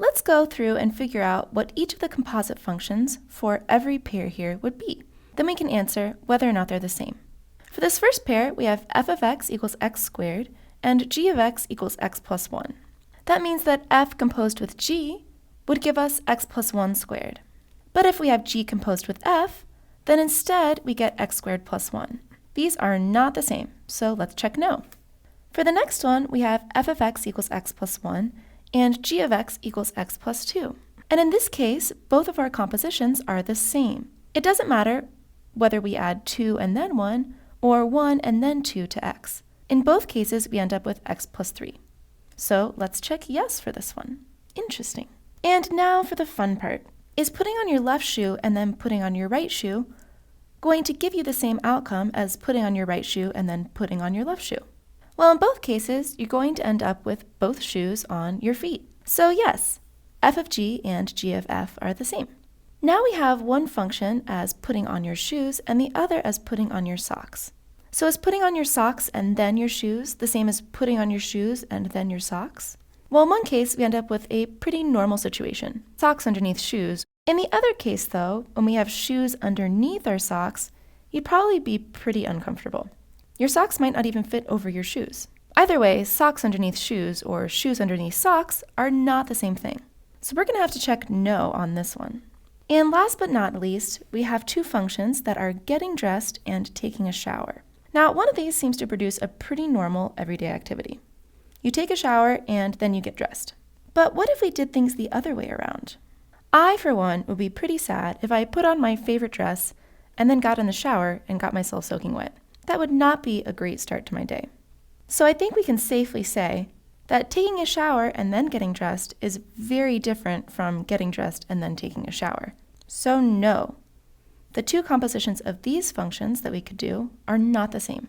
Let's go through and figure out what each of the composite functions for every pair here would be. Then we can answer whether or not they're the same. For this first pair, we have f of x equals x squared and g of x equals x plus 1. That means that f composed with g would give us x plus 1 squared. But if we have g composed with f, then instead we get x squared plus 1. These are not the same, so let's check no. For the next one, we have f of x equals x plus 1 and g of x equals x plus 2. And in this case, both of our compositions are the same. It doesn't matter whether we add 2 and then 1, or 1 and then 2 to x. In both cases, we end up with x plus 3. So let's check yes for this one. Interesting. And now for the fun part. Is putting on your left shoe and then putting on your right shoe going to give you the same outcome as putting on your right shoe and then putting on your left shoe? Well, in both cases, you're going to end up with both shoes on your feet. So yes, f of g and g of f are the same. Now we have one function as putting on your shoes and the other as putting on your socks. So is putting on your socks and then your shoes the same as putting on your shoes and then your socks? Well, in one case, we end up with a pretty normal situation, socks underneath shoes. In the other case, though, when we have shoes underneath our socks, you'd probably be pretty uncomfortable. Your socks might not even fit over your shoes. Either way, socks underneath shoes or shoes underneath socks are not the same thing. So we're going to have to check no on this one. And last but not least, we have two functions that are getting dressed and taking a shower. Now, one of these seems to produce a pretty normal everyday activity. You take a shower and then you get dressed. But what if we did things the other way around? I, for one, would be pretty sad if I put on my favorite dress and then got in the shower and got myself soaking wet. That would not be a great start to my day. So I think we can safely say that taking a shower and then getting dressed is very different from getting dressed and then taking a shower. So no, the two compositions of these functions that we could do are not the same.